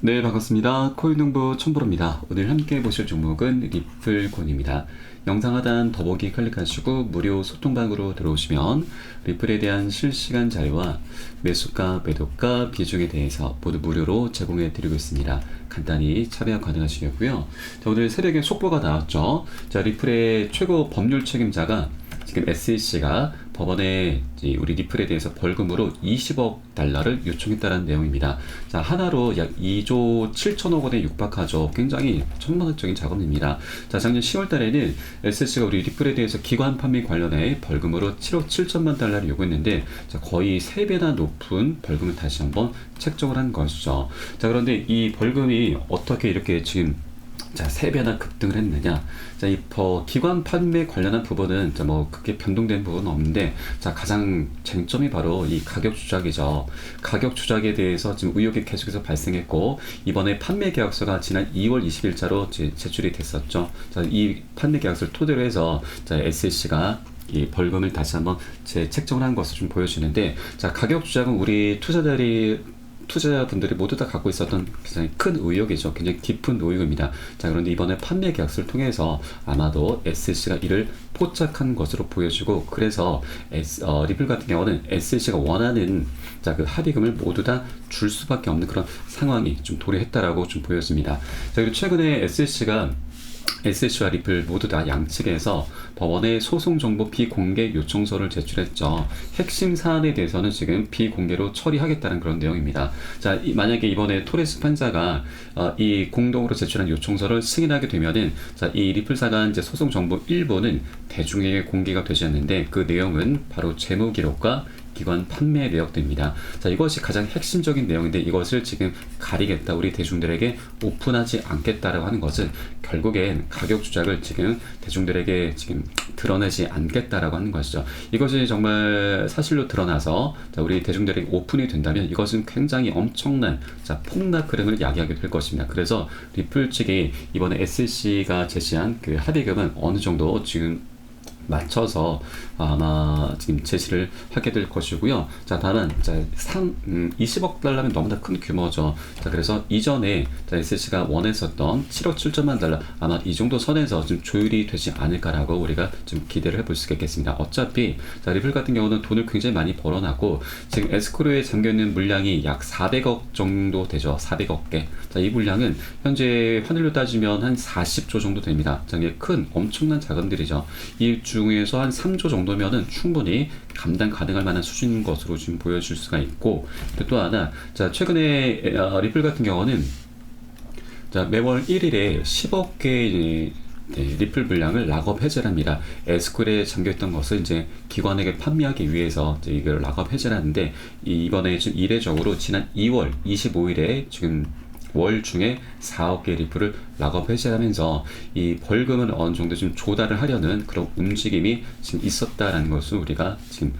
네, 반갑습니다. 코인농부 첨보로입니다. 오늘 함께 보실 종목은 리플콘입니다. 영상 하단 더보기 클릭하시고 무료 소통방으로 들어오시면 리플에 대한 실시간 자료와 매수가, 매도가, 비중에 대해서 모두 무료로 제공해 드리고 있습니다. 간단히 참여 가능하시고요. 자, 오늘 새벽에 속보가 나왔죠. 자, 리플의 최고 법률 책임자가 지금 SEC가 법원에 우리 리플에 대해서 벌금으로 20억 달러를 요청했다는 내용입니다. 자, 하나로 약 2조 7천억 원에 육박하죠. 굉장히 천문학적인 작업입니다. 자, 작년 10월 달에는 SEC가 우리 리플에 대해서 기관 판매 관련해 벌금으로 7억 7천만 달러를 요구했는데, 자, 거의 3배나 높은 벌금을 다시 한번 책정을 한 것이죠. 자, 그런데 이 벌금이 어떻게 이렇게 지금 3배나 급등을 했느냐. 자, 이 기관 판매 관련한 부분은 크게 변동된 부분은 없는데, 자, 가장 쟁점이 바로 이 가격 조작이죠. 가격 조작에 대해서 지금 의혹이 계속해서 발생했고, 이번에 판매 계약서가 지난 2월 20일자로 제출이 됐었죠. 자, 이 판매 계약서를 토대로 해서 SEC가 이 벌금을 다시 한번 재책정을 한 것을 좀 보여주는데, 자, 가격 조작은 우리 투자자분들이 모두 다 갖고 있었던 굉장히 큰 의혹이죠. 굉장히 깊은 의혹입니다. 자, 그런데 이번에 판매 계약서를 통해서 아마도 SEC가 이를 포착한 것으로 보여지고, 그래서 리플 같은 경우는 SEC가 원하는 그 합의금을 모두 다 줄 수밖에 없는 그런 상황이 좀 도래했다라고 좀 보여집니다. 자, 그리고 최근에 SEC와 리플 모두 다 양측에서 법원에 소송 정보 비공개 요청서를 제출했죠. 핵심 사안에 대해서는 지금 비공개로 처리하겠다는 그런 내용입니다. 자, 만약에 이번에 토레스 판사가 이 공동으로 제출한 요청서를 승인하게 되면은, 자, 이 리플사가 이제 소송 정보 일부는 대중에게 공개가 되지 않는데, 그 내용은 바로 재무 기록과 기관 판매 내역들입니다. 자, 이것이 가장 핵심적인 내용인데, 이것을 지금 가리겠다, 우리 대중들에게 오픈하지 않겠다라고 하는 것은 결국엔 가격 조작을 지금 대중들에게 지금 드러내지 않겠다라고 하는 것이죠. 이것이 정말 사실로 드러나서, 자, 우리 대중들에게 오픈이 된다면 이것은 굉장히 엄청난, 자, 폭락 흐름을 야기하게 될 것입니다. 그래서 리플 측이 이번에 SEC가 제시한 그 합의금은 어느 정도 지금 맞춰서 아마 지금 제시를 하게 될 것이고요. 자, 다만 20억 달러면 너무나 큰 규모죠. 자, 그래서 이전에 SEC가 원했었던 7억 7천만 달러, 아마 이 정도 선에서 좀 조율이 되지 않을까라고 우리가 좀 기대를 해볼 수가 있겠습니다. 어차피 리플 같은 경우는 돈을 굉장히 많이 벌어놨고, 지금 에스크로에 잠겨있는 물량이 약 400억 정도 되죠. 400억 개. 자, 이 물량은 현재 환율로 따지면 한 40조 정도 됩니다. 자, 이게 큰 엄청난 자금들이죠. 이 중에서 한 3조 정도면은 충분히 감당 가능할 만한 수준인 것으로 지금 보여줄 수가 있고, 또 하나, 자, 최근에 리플 같은 경우는 매월 1일에 10억 개의 리플 물량을 락업 해제를 합니다. 에스쿨에 잠겨있던 것을 이제 기관에게 판매하기 위해서 이제 이걸 락업 해제를 하는데, 이번에 지금 이례적으로 지난 2월 25일에 지금 월 중에 4억 개 리플을 락업 해제하면서 이 벌금을 어느 정도 좀 조달을 하려는 그런 움직임이 지금 있었다라는 것을 우리가 지금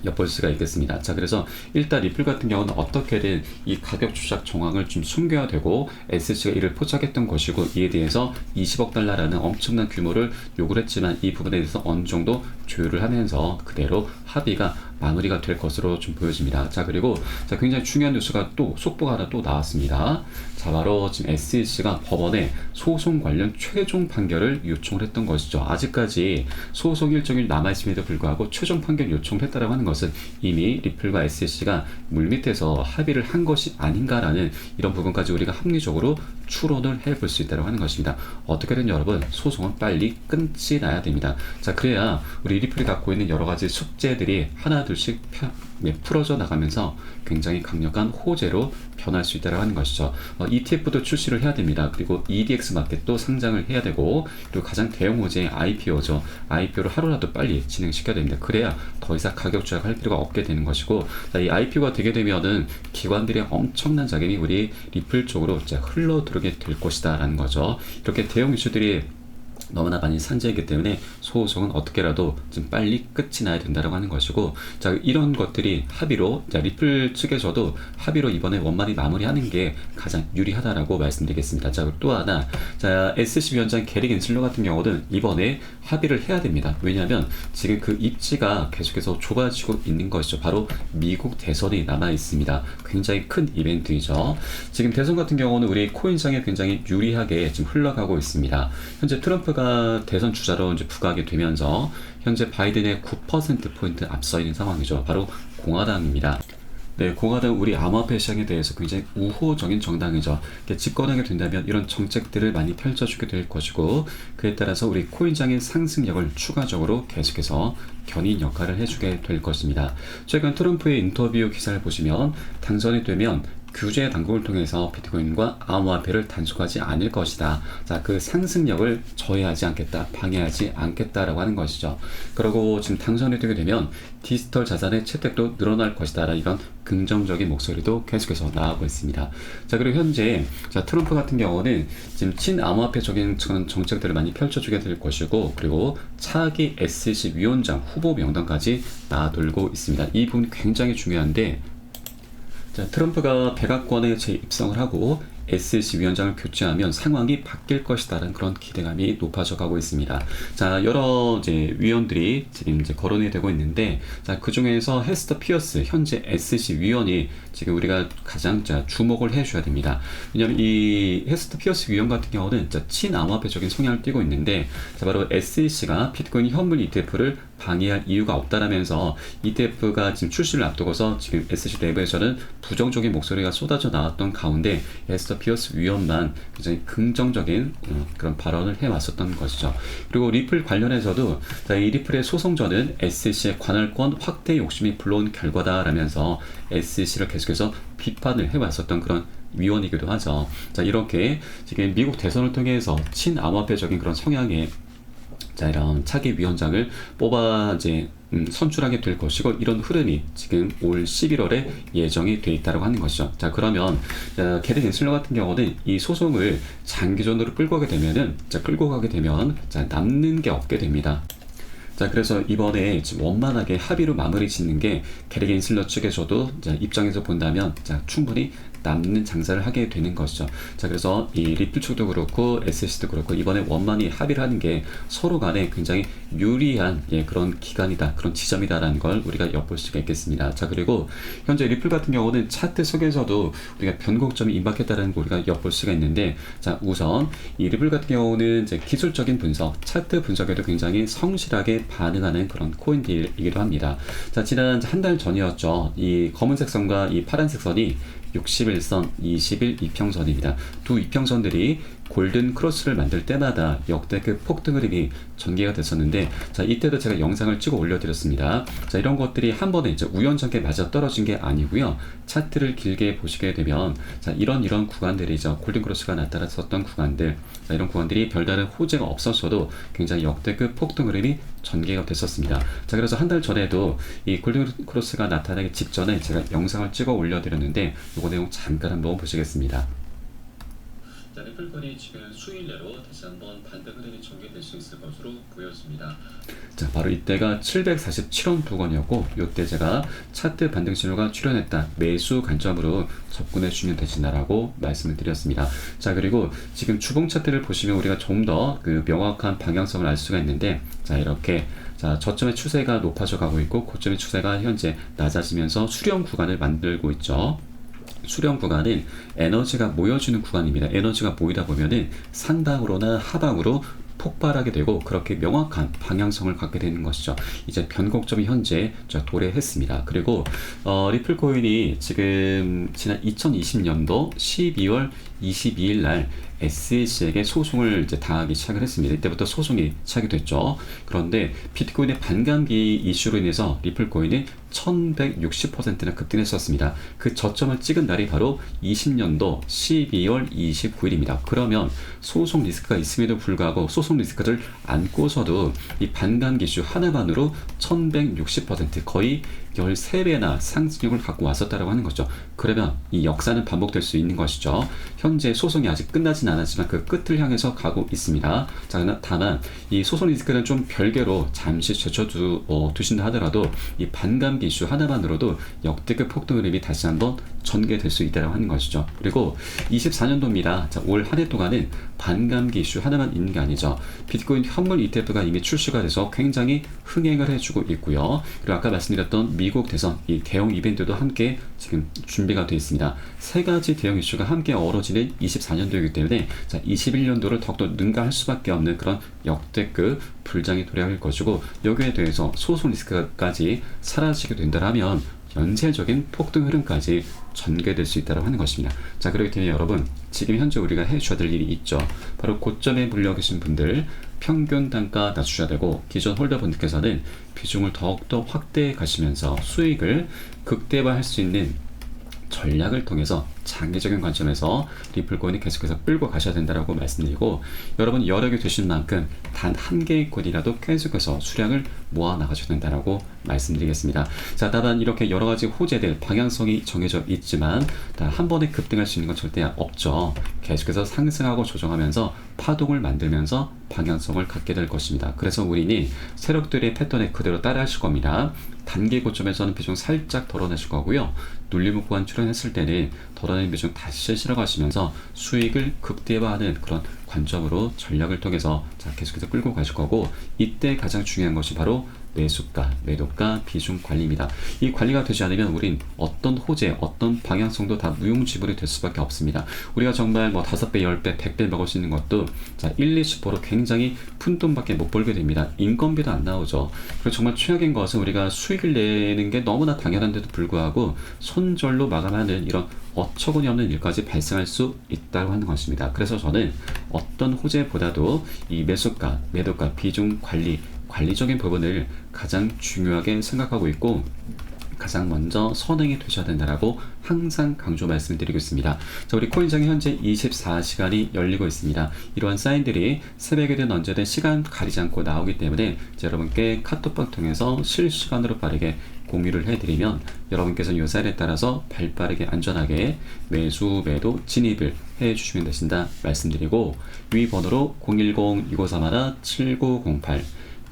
엿볼 수가 있겠습니다. 자, 그래서 일단 리플 같은 경우는 어떻게든 이 가격 조작 정황을 좀 숨겨야 되고, SEC가 이를 포착했던 것이고, 이에 대해서 20억 달러라는 엄청난 규모를 요구를 했지만, 이 부분에 대해서 어느 정도 조율을 하면서 그대로 합의가 마무리가 될 것으로 좀 보여집니다. 자, 그리고 굉장히 중요한 뉴스가 또 속보가 하나 또 나왔습니다. 자, 바로 지금 SEC가 법원에 소송 관련 최종 판결을 요청을 했던 것이죠. 아직까지 소송 일정이 남아있음에도 불구하고 최종 판결 요청을 했다라고 하는 것은 이미 리플과 SEC가 물밑에서 합의를 한 것이 아닌가라는 이런 부분까지 우리가 합리적으로 추론을 해볼 수 있다고 하는 것입니다. 어떻게든 여러분, 소송은 빨리 끊지 나야 됩니다. 자, 그래야 우리 리플이 갖고 있는 여러 가지 숙제들이 하나 둘씩 풀어져 나가면서 굉장히 강력한 호재로 변할 수 있다고 하는 것이죠. ETF도 출시를 해야 됩니다. 그리고 EDX 마켓도 상장을 해야 되고, 그리고 가장 대형 호재인 IPO죠. IPO를 하루라도 빨리 진행시켜야 됩니다. 그래야 더 이상 가격 조작할 필요가 없게 되는 것이고, 자, 이 IPO가 되게 되면은 기관들의 엄청난 자금이 우리 리플 쪽으로 흘러 들어오게 될 것이다 라는 거죠. 이렇게 대형 이슈들이 너무나 많이 산재이기 때문에 소송은 어떻게라도 좀 빨리 끝이 나야 된다라고 하는 것이고, 자, 이런 것들이 합의로, 자, 리플 측에서도 합의로 이번에 원만히 마무리하는 게 가장 유리하다라고 말씀드리겠습니다. 자, 그리고 또 하나, 자, SC 위원장 게리 겐슬러 같은 경우는 이번에 합의를 해야 됩니다. 왜냐하면 지금 그 입지가 계속해서 좁아지고 있는 것이죠. 바로 미국 대선이 남아 있습니다. 굉장히 큰 이벤트이죠. 지금 대선 같은 경우는 우리 코인상에 굉장히 유리하게 지금 흘러가고 있습니다. 현재 트럼프가 대선 주자로 이제 부각이 되면서 현재 바이든의 9%포인트 앞서 있는 상황이죠. 바로 공화당입니다. 네, 공화당 우리 암호화폐 시장에 대해서 굉장히 우호적인 정당이죠. 집권하게 된다면 이런 정책들을 많이 펼쳐주게 될 것이고, 그에 따라서 우리 코인장의 상승력을 추가적으로 계속해서 견인 역할을 해주게 될 것입니다. 최근 트럼프의 인터뷰 기사를 보시면 당선이 되면 규제 당국을 통해서 비트코인과 암호화폐를 단속하지 않을 것이다. 자, 그 상승력을 저해하지 않겠다, 방해하지 않겠다라고 하는 것이죠. 그리고 지금 당선이 되게 되면 디지털 자산의 채택도 늘어날 것이다. 이런 긍정적인 목소리도 계속해서 나오고 있습니다. 자, 그리고 현재 자, 트럼프 같은 경우는 지금 친암호화폐적인 정책들을 많이 펼쳐주게 될 것이고, 그리고 차기 SEC 위원장 후보 명단까지 나돌고 있습니다. 이 부분이 굉장히 중요한데, 자, 트럼프가 백악관에 재입성을 하고 SEC 위원장을 교체하면 상황이 바뀔 것이다라는 그런 기대감이 높아져 가고 있습니다. 자, 여러 이제 위원들이 지금 이제 거론이 되고 있는데, 자, 그 중에서 헤스터 피어스 현재 SEC 위원이 지금 우리가 가장 주목을 해줘야 됩니다. 왜냐하면 이 헤스터 피어스 위원 같은 경우는 친암호화폐적인 성향을 띠고 있는데, 자, 바로 SEC가 비트코인 현물 ETF를 방해할 이유가 없다라면서 ETF가 지금 출시를 앞두고서 지금 SEC 내부에서는 부정적인 목소리가 쏟아져 나왔던 가운데 헤스터 피어스 위원만 굉장히 긍정적인 그런 발언을 해왔었던 것이죠. 그리고 리플 관련해서도 자, 이 리플의 소송전은 SEC의 관할권 확대 욕심이 불러온 결과다라면서 SEC를 계속해서 비판을 해왔었던 그런 위원이기도 하죠. 자, 이렇게 지금 미국 대선을 통해서 친암호화폐적인 그런 성향의 자, 이런 차기 위원장을 뽑아 이제 선출하게 될 것이고, 이런 흐름이 지금 올 11월에 예정이 돼 있다고 하는 것이죠. 자, 그러면 게리 겐슬러 같은 경우는 이 소송을 장기전으로 끌고 가게 되면 남는 게 없게 됩니다. 자, 그래서 이번에 지금 원만하게 합의로 마무리 짓는 게 게리 겐슬러 측에서도 입장에서 본다면 충분히 남는 장사를 하게 되는 것이죠. 자, 그래서 이 리플 측도 그렇고 SEC도 그렇고 이번에 원만히 합의를 하는 게 서로 간에 굉장히 유리한 그런 기간이다, 그런 지점이다라는 걸 우리가 엿볼 수가 있겠습니다. 자, 그리고 현재 리플 같은 경우는 차트 속에서도 우리가 변곡점이 임박했다는 걸 우리가 엿볼 수가 있는데, 자, 우선 이 리플 같은 경우는 이제 기술적인 분석, 차트 분석에도 굉장히 성실하게 반응하는 그런 코인들이기도 합니다. 자, 지난 한 달 전이었죠. 이 검은색 선과 이 파란색 선이 61선, 20일 이평선입니다. 두 이평선들이 골든 크로스를 만들 때마다 역대급 폭등 흐름이 전개가 됐었는데, 자, 이때도 제가 영상을 찍어 올려드렸습니다. 자, 이런 것들이 한 번에 이제 우연찮게 맞아 떨어진 게 아니고요. 차트를 길게 보시게 되면 자, 이런 구간들이죠. 골든 크로스가 나타났었던 구간들, 자, 이런 구간들이 별다른 호재가 없었어도 굉장히 역대급 폭등 흐름이 전개가 됐었습니다. 자, 그래서 한 달 전에도 이 골든 크로스가 나타나기 직전에 제가 영상을 찍어 올려드렸는데, 이거 내용 잠깐 한번 보시겠습니다. 자, 리플콘이 지금 수일 내로 다시 한번 반등 흐름이 전개될 수 있을 것으로 보여집니다. 자, 바로 이때가 747원 부근이었고, 이때 제가 차트 반등 신호가 출현했다, 매수 관점으로 접근해 주시면 되시나라고 말씀을 드렸습니다. 자, 그리고 지금 주봉 차트를 보시면 우리가 좀 더 그 명확한 방향성을 알 수가 있는데, 자, 이렇게 자, 저점의 추세가 높아져 가고 있고 고점의 추세가 현재 낮아지면서 수렴 구간을 만들고 있죠. 수렴 구간은 에너지가 모여지는 구간입니다. 에너지가 모이다 보면은 상방으로나 하방으로 폭발하게 되고 그렇게 명확한 방향성을 갖게 되는 것이죠. 이제 변곡점이 현재 도래했습니다. 그리고 리플 코인이 지금 지난 2020년도 12월 22일 날 SEC에게 소송을 이제 당하기 시작을 했습니다. 이때부터 소송이 시작이 됐죠. 그런데 비트코인의 반감기 이슈로 인해서 리플 코인이 1160%나 급등했었습니다. 그 저점을 찍은 날이 바로 20년도 12월 29일입니다. 그러면 소송 리스크가 있음에도 불구하고 소송 리스크를 안고서도 이 반감기 이슈 하나만으로 1160% 거의 13배나 상승력을 갖고 왔었다라고 하는 거죠. 그러면 이 역사는 반복될 수 있는 것이죠. 현재 소송이 아직 끝나진 않았지만 그 끝을 향해서 가고 있습니다. 자, 다만 이 소송 리스크는 좀 별개로 잠시 제쳐두신다 하더라도 이 반감기 이슈 하나만으로도 역대급 폭등 흐름이 다시 한번 전개될 수 있다고 하는 것이죠. 그리고 24년도입니다. 자, 올 한 해 동안은 반감기 이슈 하나만 있는 게 아니죠. 비트코인 현물 ETF가 이미 출시가 돼서 굉장히 흥행을 해주고 있고요. 그리고 아까 말씀드렸던 미국 대선 이 대형 이벤트도 함께 지금 준비가 되어 있습니다. 세 가지 대형 이슈가 함께 어우러지는 24년도이기 때문에 자, 21년도를 더욱더 능가할 수밖에 없는 그런 역대급 불장이 도래할 것이고, 여기에 대해서 소송 리스크까지 사라지게 된다면 연쇄적인 폭등 흐름까지 전개될 수 있다고 하는 것입니다. 자, 그렇기 때문에 여러분, 지금 현재 우리가 해줘야 될 일이 있죠. 바로 고점에 물려 계신 분들 평균 단가 낮추셔야 되고, 기존 홀더분들께서는 비중을 더욱더 확대해 가시면서 수익을 극대화할 수 있는 전략을 통해서 장기적인 관점에서 리플코인이 계속해서 끌고 가셔야 된다고 말씀드리고, 여러분 여력이 되신 만큼 단 한 개의 코인이라도 계속해서 수량을 모아 나가셔야 된다고 말씀드리겠습니다. 자, 다만 이렇게 여러 가지 호재들 방향성이 정해져 있지만 한 번에 급등할 수 있는 건 절대 없죠. 계속해서 상승하고 조정하면서 파동을 만들면서 방향성을 갖게 될 것입니다. 그래서 우리는 세력들의 패턴에 그대로 따라 하실 겁니다. 단기 고점에서는 비중 살짝 덜어내실 거고요. 눌림 구간 출현했을 때는 덜어낸 비중 다시 실어 가시면서 수익을 극대화하는 그런 관점으로 전략을 통해서 계속해서 끌고 가실 거고, 이때 가장 중요한 것이 바로 매수가, 매도가, 비중 관리입니다. 이 관리가 되지 않으면 우린 어떤 호재, 어떤 방향성도 다 무용지물이 될 수밖에 없습니다. 우리가 정말 5배, 10배, 100배 먹을 수 있는 것도 1, 20%로 굉장히 푼돈밖에 못 벌게 됩니다. 인건비도 안 나오죠. 그리고 정말 최악인 것은 우리가 수익을 내는 게 너무나 당연한데도 불구하고 손절로 마감하는 이런 어처구니 없는 일까지 발생할 수 있다고 하는 것입니다. 그래서 저는 어떤 호재보다도 이 매수가, 매도가, 비중 관리적인 부분을 가장 중요하게 생각하고 있고, 가장 먼저 선행이 되셔야 된다라고 항상 강조 말씀드리고 있습니다. 자, 우리 코인장이 현재 24시간이 열리고 있습니다. 이러한 사인들이 새벽이든 언제든 시간 가리지 않고 나오기 때문에 여러분께 카톡방 통해서 실시간으로 빠르게 공유를 해드리면 여러분께서는 이 사인에 따라서 발빠르게 안전하게 매수, 매도, 진입을 해주시면 되신다 말씀드리고, 위 번호로 010-2531-7908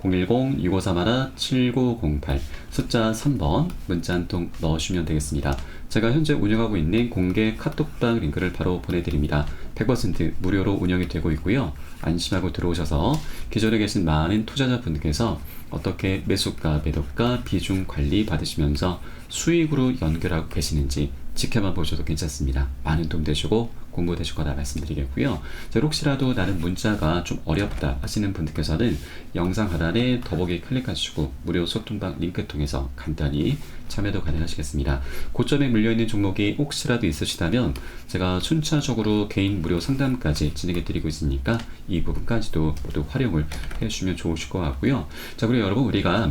010-2531-7908 숫자 3번 문자 한 통 넣으시면 되겠습니다. 제가 현재 운영하고 있는 공개 카톡방 링크를 바로 보내드립니다. 100% 무료로 운영이 되고 있고요. 안심하고 들어오셔서 기존에 계신 많은 투자자분들께서 어떻게 매수가, 매도가, 비중 관리 받으시면서 수익으로 연결하고 계시는지 지켜만 보셔도 괜찮습니다. 많은 도움 되시고 공부 되실 거다 말씀드리겠고요. 혹시라도 나는 문자가 좀 어렵다 하시는 분들께서는 영상 하단에 더보기 클릭하시고 무료 소통방 링크 통해서 간단히 참여도 가능하시겠습니다. 고점에 물려있는 종목이 혹시라도 있으시다면 제가 순차적으로 개인 무료 상담까지 진행해 드리고 있으니까 이 부분까지도 모두 활용을 해주시면 좋으실 것 같고요. 자, 그리고 여러분, 우리가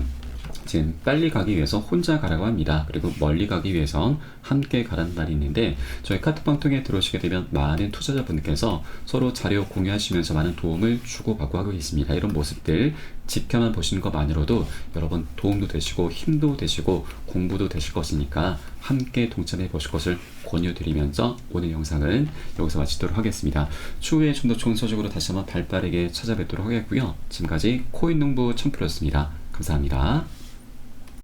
지금 빨리 가기 위해서 혼자 가라고 합니다. 그리고 멀리 가기 위해선 함께 가라는 말이 있는데, 저희 카톡방 통해 들어오시게 되면 많은 투자자분들께서 서로 자료 공유하시면서 많은 도움을 주고받고 하고 있습니다. 이런 모습들 지켜만 보시는 것만으로도 여러분 도움도 되시고 힘도 되시고 공부도 되실 것이니까 함께 동참해 보실 것을 권유드리면서 오늘 영상은 여기서 마치도록 하겠습니다. 추후에 좀 더 좋은 소식으로 다시 한번 발빠르게 찾아뵙도록 하겠고요. 지금까지 코인농부 첨프였습니다. 감사합니다.